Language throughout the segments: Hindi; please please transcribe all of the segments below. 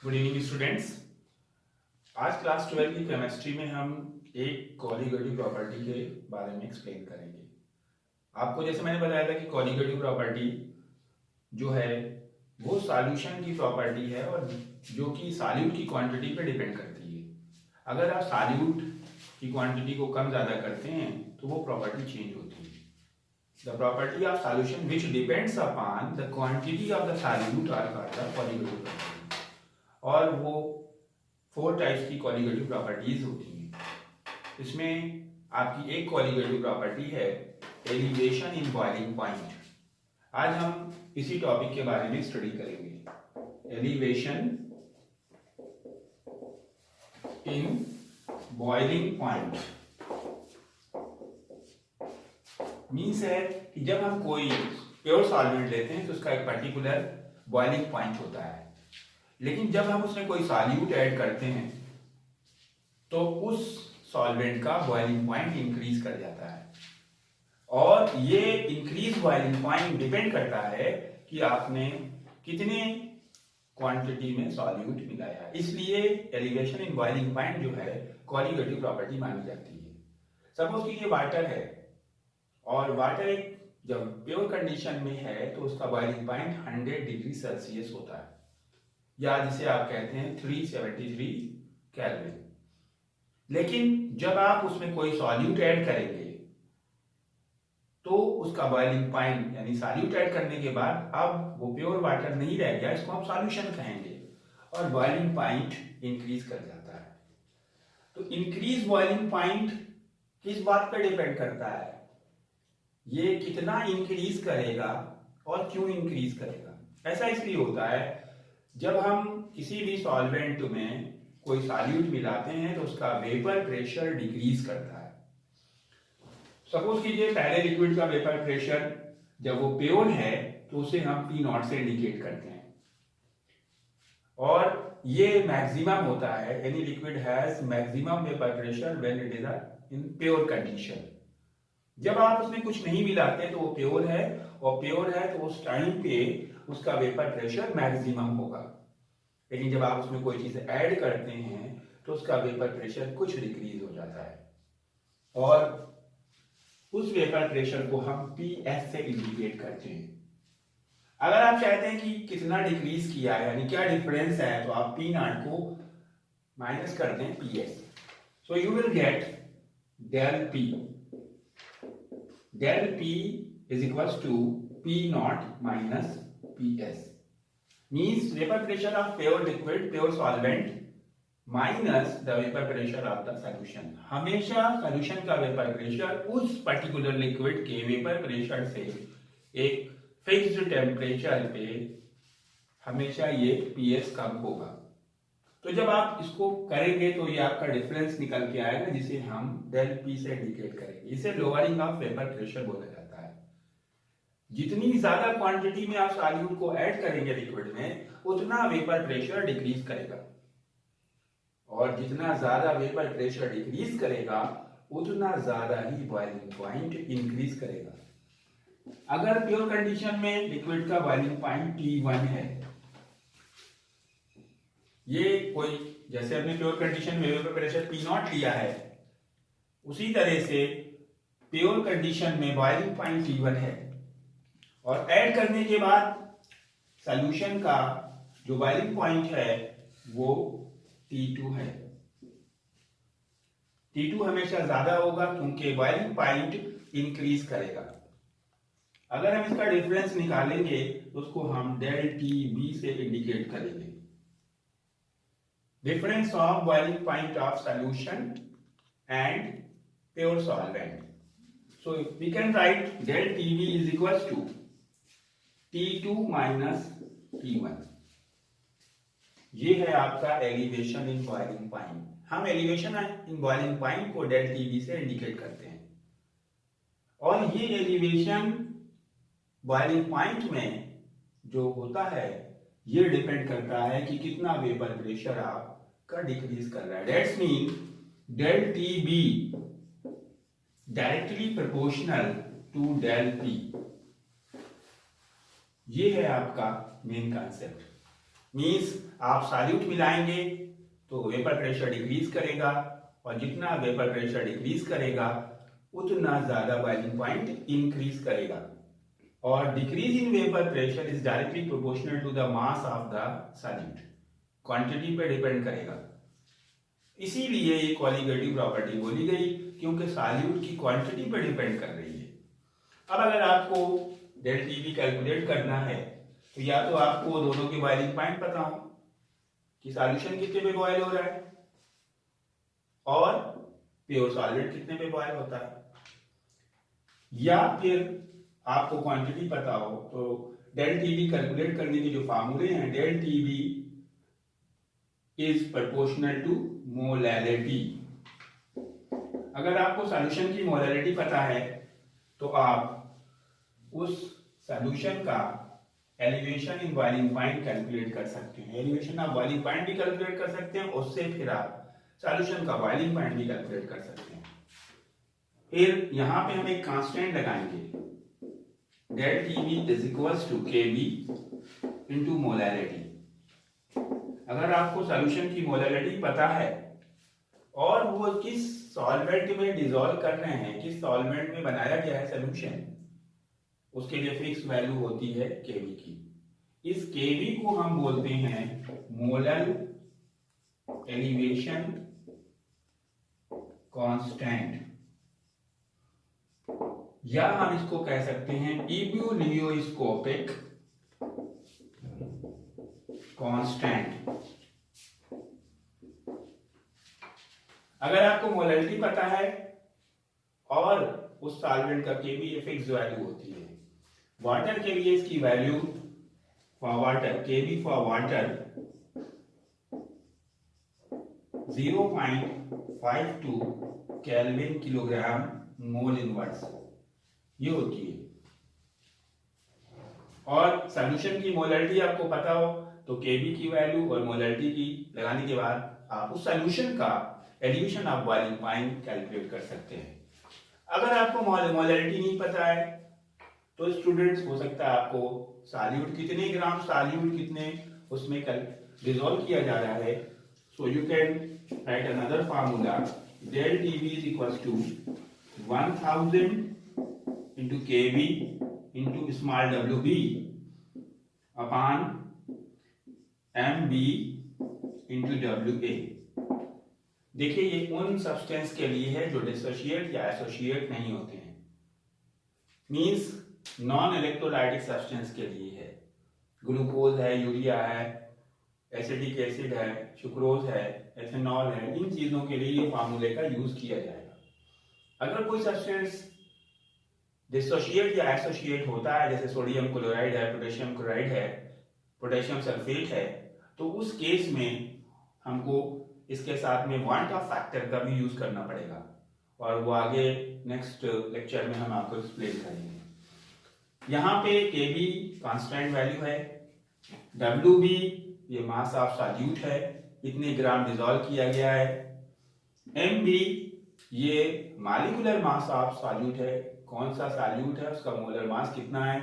Good evening students. आज क्लास 12 की केमिस्ट्री में हम एक कॉलीगेटिव प्रॉपर्टी के बारे में एक्सप्लेन करेंगे। आपको जैसे मैंने बताया था कि कॉलीगेटिव प्रॉपर्टी जो है वो सॉल्यूशन की प्रॉपर्टी है और जो कि सॉल्यूट की क्वांटिटी पे डिपेंड करती है। अगर आप सॉल्यूट की क्वांटिटी को कम ज़्यादा करते हैं तो वो प्रॉपर्टी चेंज होती है। The property of solution which depends upon the quantity of the solute are called the colligative property. और वो 4 टाइप्स की कॉलीगेटिव प्रॉपर्टीज होती हैं। इसमें आपकी एक कॉलीगेटिव प्रॉपर्टी है एलिवेशन इन बॉइलिंग पॉइंट। आज हम इसी टॉपिक के बारे में स्टडी करेंगे। Elevation in boiling point means है कि जब हम कोई प्योर सॉल्वेंट लेते हैं तो उसका एक पर्टिकुलर बॉइलिंग पॉइंट होता है, लेकिन जब हम उसमें कोई सॉल्यूट ऐड करते हैं तो उस सॉल्वेंट का बॉइलिंग पॉइंट इंक्रीज कर जाता है। और ये इंक्रीज बॉइलिंग पॉइंट डिपेंड करता है कि आपने कितने क्वांटिटी में सॉल्यूट मिलाया। इसलिए एलिवेशन इन बॉइलिंग पॉइंट जो है कॉलीगेटिव प्रॉपर्टी मानी जाती है। सपोज कि ये वाटर है और वाटर जब प्योर कंडीशन में है तो उसका बॉइलिंग पॉइंट 100 डिग्री सेल्सियस होता है, या जिसे आप कहते हैं 373 केल्विन। लेकिन जब आप उसमें कोई सॉल्यूट ऐड करेंगे तो उसका बॉइलिंग पॉइंट यानी सॉल्यूट ऐड करने के बाद अब वो प्योर वाटर नहीं रह गया, इसको हम सॉल्यूशन कहेंगे, और बॉइलिंग पॉइंट इंक्रीज कर जाता है। तो इंक्रीज बॉइलिंग पॉइंट किस बात पर डिपेंड करता है? ये कितना इंक्रीज करेगा और क्यों इंक्रीज करेगा। ऐसा इसलिए होता है जब हम किसी भी सॉल्वेंट में कोई सॉल्यूट मिलाते हैं तो उसका वेपर प्रेशर डिक्रीज करता है। सपोज कीजिए पहले लिक्विड का वेपर प्रेशर जब वो प्योर है तो उसे हम P0 से इंडिकेट करते हैं, और ये मैक्सिमम होता है, यानी liquid has maximum vapour pressure when it is in pure condition. जब आप उसमें कुछ नहीं मिलाते तो वो प्योर है, और प्योर है तो उस टाइम पे उसका वेपर प्रेशर मैक्सिमम होगा। लेकिन जब आप उसमें कोई चीज ऐड करते हैं तो उसका वेपर प्रेशर कुछ डिक्रीज हो जाता है, और उस वेपर प्रेशर को हम PS से इंडिकेट करते हैं। अगर आप चाहते हैं कि कितना डिक्रीज किया है यानी क्या डिफरेंस है, तो आप P0 को माइनस कर दें PS। So you will get del P is equals to P0 minus PS, means vapor pressure of pure liquid, pure solvent minus the vapor pressure of the solution। हमेशा solution का vapor pressure उस particular liquid के vapor pressure से एक fixed temperature पे हमेशा ये PS कम होगा। तो जब आप इसको करेंगे तो ये आपका डिफरेंस निकल के आएगा, जिसे हम del P से इंडिकेट करेंगे। इसे लोअरिंग ऑफ वेपर प्रेशर बोला जाता है। जितनी ज्यादा क्वांटिटी में आप सॉल्यूट को ऐड करेंगे लिक्विड में उतना वेपर प्रेशर डिक्रीज करेगा, और जितना ज्यादा वेपर प्रेशर डिक्रीज करेगा उतना ज्यादा ही बॉइलिंग पॉइंट इंक्रीज करेगा। अगर प्योर कंडीशन में लिक्विड का बॉइलिंग पॉइंट T1 है, ये कोई जैसे हमने प्योर कंडीशन में वेपर प्रेशर P0 लिया है, उसी तरह से प्योर कंडीशन में बॉइलिंग पॉइंट T1 है, और ऐड करने के बाद सॉल्यूशन का जो बॉइलिंग पॉइंट है वो T2 है। T2 हमेशा ज्यादा होगा क्योंकि बॉइलिंग पॉइंट इंक्रीज करेगा। अगर हम इसका डिफरेंस निकालेंगे तो उसको हम del TB से इंडिकेट करेंगे, difference of boiling point of solution and pure solvent। So we can write del TB is equals to T2 minus T1। ये है आपका एलिवेशन इन बॉइलिंग पॉइंट। हम एलिवेशन इन बॉइलिंग पॉइंट को del TB से इंडिकेट करते हैं, और ये एलिवेशन बॉइलिंग पॉइंट में जो होता है ये डिपेंड करता है कि कितना वेपर प्रेशर आपका डिक्रीज कर रहा है। That's mean del TB directly proportional to del P। ये है आपका मेन कॉन्सेप्ट। मीन्स आप सॉल्यूट मिलाएंगे तो वेपर प्रेशर डिक्रीज करेगा, और जितना वेपर प्रेशर डिक्रीज करेगा उतना ज्यादा बॉइलिंग पॉइंट इंक्रीज करेगा। और decrease in vapour pressure is directly proportional to the mass of the solute, quantity पे डिपेंड करेगा। इसीलिए ये क्वालिटेटिव प्रॉपर्टी बोली गई, क्योंकि सॉल्यूट की क्वांटिटी पे डिपेंड कर रही है। अब अगर आपको डेल टीवी कैलकुलेट करना है तो या तो आपको दोनों के बॉइलिंग पॉइंट पता हो कि सॉल्यूशन कितने पे बॉयल हो रहा है और प्योर सॉलिड कितने पे बॉयल होता है, या फिर आपको क्वांटिटी पता हो। तो डेल टीवी कैलकुलेट करने के जो फार्मूले हैं, del TB is proportional to molality. अगर आपको सॉल्यूशन की मोलैलिटी पता है तो आप उस सॉल्यूशन का elevation in boiling point calculate कर सकते हैं। एलिवेशन ऑफ बॉइलिंग पॉइंट भी कैलकुलेट कर सकते हैं, उससे फिर आप सॉल्यूशन का बॉइलिंग पॉइंट भी कैलकुलेट कर सकते हैं। फिर यहां पे हम एक कांस्टेंट लगाएंगे, del TB is equals to KB into molality. अगर आपको सॉल्यूशन की मोलैलिटी पता है और वो किस सॉल्वेंट में डिसॉल्व कर रहे हैं, किस सॉल्वेंट में बनाया गया है सॉल्यूशन, उसके लिए फिक्स वैल्यू होती है केवी की। इस केवी को हम बोलते हैं मोलर एलिवेशन कांस्टेंट, या हम इसको कह सकते हैं इब्यूलियोस्कोपिक कांस्टेंट। अगर आपको मोलैलिटी पता है और उस सॉल्वेंट का केवी फिक्स वैल्यू होती है। वाटर के लिए इसकी value for water, KB for water 0.52 kelvin kilogram mole inverse ये होती है। और सॉल्यूशन की मोलैलिटी आपको पता हो तो केवी की वैल्यू और मोलैलिटी की लगाने के बाद आप उस सॉल्यूशन का elevation of boiling point calculate कर सकते हैं। अगर आपको मोलैलिटी नहीं पता है तो स्टूडेंट्स हो सकता है आपको सॉल्यूट कितने ग्राम सॉल्यूट कितने उसमें डिसॉल्व किया जा रहा है, so you can write another formula, del TB is equals to 1000 into kV into small wb upon mb into wa। देखिए ये उन सब्सटेंस के लिए है जो डिसोशिएट या एसोसिएट नहीं होते हैं, मींस नॉन इलेक्ट्रोलाइटिक सब्सटेंस के लिए है। ग्लूकोज है, यूरिया है, एसिटिक एसिड है, सुक्रोज है, एथेनॉल है, इन चीजों के लिए ये फार्मूले का यूज किया जाएगा। अगर कोई सब्सटेंस डिसोशिएट या एसोसिएट होता है, जैसे सोडियम क्लोराइड है, पोटेशियम क्लोराइड है, पोटेशियम सल्फेट है, तो उस केस में हमको इसके साथ में वांट ऑफ फैक्टर का भी यूज करना पड़ेगा, और वो आगे नेक्स्ट लेक्चर में हम आपको एक्सप्लेन करेंगे। यहाँ पे Kb कांस्टेंट वैल्यू है, Wb ये मास ऑफ सॉल्यूट है, इतने ग्राम डिसॉल्व किया गया है, Mb ये मॉलिक्यूलर मास ऑफ सॉल्यूट है, कौन सा सॉल्यूट है उसका मोलर मास कितना है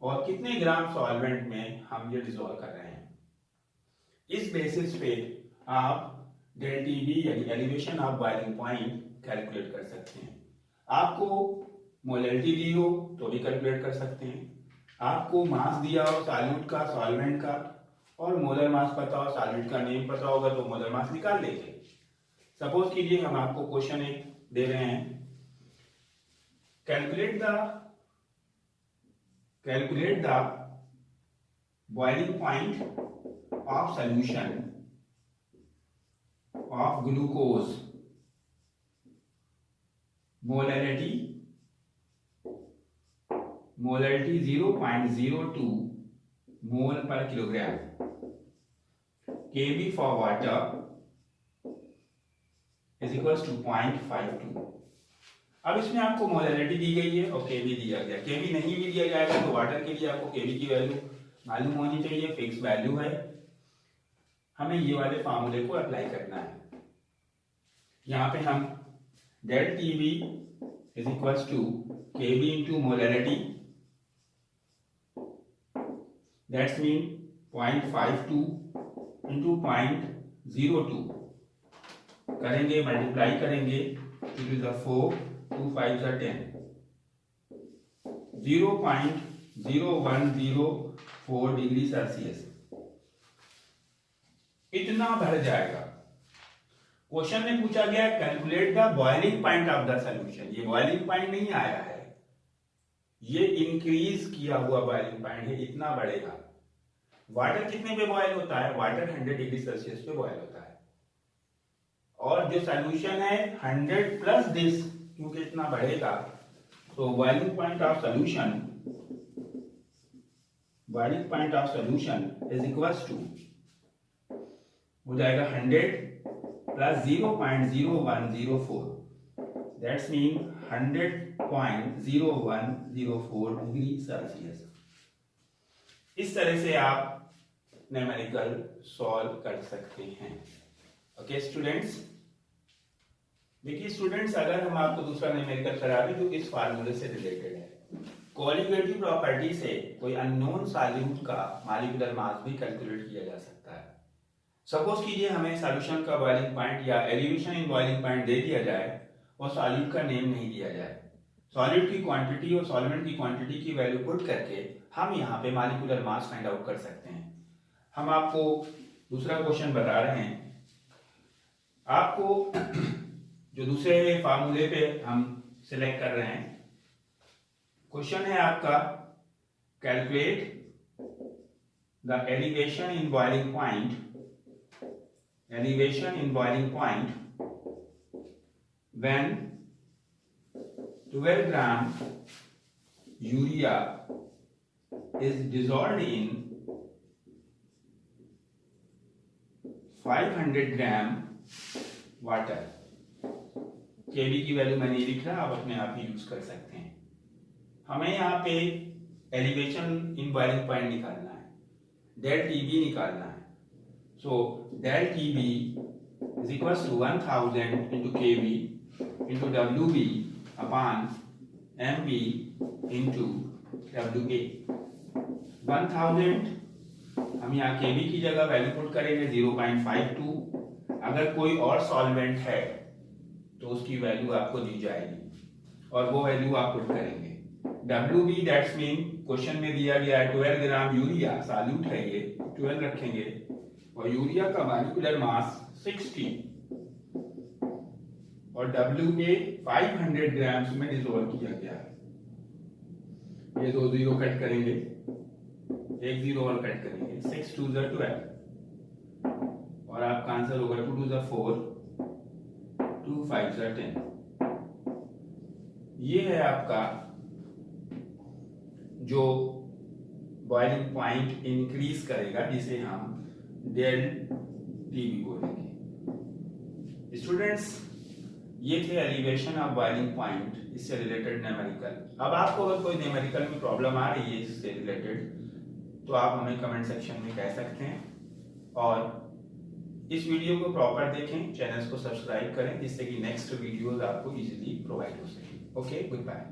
और कितने ग्राम सॉल्वेंट में हम ये डिसॉल्व कर रहे हैं। इस बेसिस पे आप डेल टीबी यानी elevation of boiling point calculate कर सकते हैं। आपको मोलैलिटी दी हो तो भी कैलकुलेट कर सकते हैं, आपको मास दिया हो सॉल्यूट का, सॉल्वेंट का, और मोलर मास पता हो, सॉल्यूट का नेम पता होगा तो मोलर मास निकाल लेंगे। सपोज कीजिए हम आपको क्वेश्चन एक दे रहे हैं, calculate the boiling point of solution of glucose, molarity 0.02 mole per kilogram, Kb for water is equals to 0.52। अब इसमें आपको मोलैलिटी दी गई है और Kb दिया गया। Kb नहीं भी दिया जाएगा तो वाटर के लिए आपको Kb की वैल्यू मालूम होनी चाहिए, फिक्स वैल्यू है, हमें ये वाले फार्मूले को अप्लाई करना है। यहाँ पे हम del TB is equals to KB into molality, that's mean 0.52 into 0.02 करेंगे, मल्टीप्लाई करेंगे, 2 2 5 10, 0.0104 डिग्री सेल्सियस इतना भर जाएगा। क्वेश्चन में पूछा गया calculate the boiling point of the solution. ये बॉइलिंग पॉइंट नहीं आया है, ये इंक्रीज किया हुआ बॉइलिंग पॉइंट है, इतना बढ़ेगा। वाटर कितने पे बॉयल होता है? वाटर 100 डिग्री सेल्सियस पे बॉयल होता है, और जो सॉल्यूशन है 100 प्लस दिस, क्योंकि इतना बढ़ेगा, तो boiling point of solution is equals to हो जाएगा 100 plus 0.0104, that's mean 100.0104 degree Celsius. इस तरह से आप न्यूमेरिकल सॉल्व कर सकते हैं। ओके स्टूडेंट्स, देखिए स्टूडेंट्स, अगर हम आपको दूसरा न्यूमेरिकल करा दें जो इस फार्मूले से रिलेटेड है, कोलिगेटिव प्रॉपर्टी से कोई अननोन सॉल्यूट का मॉलिक्यूलर मास भी कैलकुलेट किया जा सकता है। सपोज कीजिए हमें सॉल्यूशन का बॉइलिंग पॉइंट या एलिवेशन इन बॉइलिंग पॉइंट दे दिया जाए और सॉल्यूट का नेम नहीं दिया जाए। सॉलिड की क्वांटिटी और सॉल्वेंट की क्वांटिटी की वैल्यू पुट करके हम यहाँ पे मॉलिक्यूलर मास फाइंड आउट कर सकते हैं। हम आपको दूसरा क्वेश्चन बता रहे हैं। आपको जो दूसरे फार्मूले पे हम सिलेक्ट कर रहे हैं, क्वेश्चन है आपका calculate the elevation in boiling point when 12 gram urea is dissolved in 500 gram water। केबी की वैल्यू मैं नहीं लिख रहा, आप अपने आप ही यूज कर सकते हैं। हमें यहाँ पे एलिवेशन इन बॉइलिंग पॉइंट निकालना है, डेल टीबी निकालना है। So del TB is equals to 1000 into KB into WB upon MB into WA। 1000 हम यहाँ केबी की जगह वैल्यू पुट करेंगे 0.52। अगर कोई और सॉल्वेंट है तो उसकी वैल्यू आपको दी जाएगी और वो वैल्यू आप पुट करेंगे। WB दैट्स मीन क्वेश्चन में दिया गया है 12 ग्राम यूरिया, सॉल्यूट है ये, 12 रखेंगे, और यूरिया का मॉलिक्यूलर मास 60 और WA 500 ग्राम्स में डिसॉल्व किया गया है। ये 2 जीरो कट करेंगे, 1 जीरो और कट करेंगे, 6 2 12 और आपका आंसर होगा 2 2 4 2 5 10। ये है आपका जो बॉइलिंग पॉइंट इंक्रीज करेगा, जिसे हम डेल टीबी बोलेंगे। स्टूडेंट्स, ये थे एलिवेशन ऑफ बॉइलिंग पॉइंट, इससे रिलेटेड न्यूमेरिकल। अब आपको अगर कोई न्यूमेरिकल में प्रॉब्लम आ रही है इससे रिलेटेड, तो आप हमें कमेंट सेक्शन में कह सकते हैं। और इस वीडियो को प्रॉपर देखें, चैनल को सब्सक्राइब करें, जिससे कि नेक्स्ट वीडियोस आपको इजीली प्रोवाइड हो सके। Okay, good bye.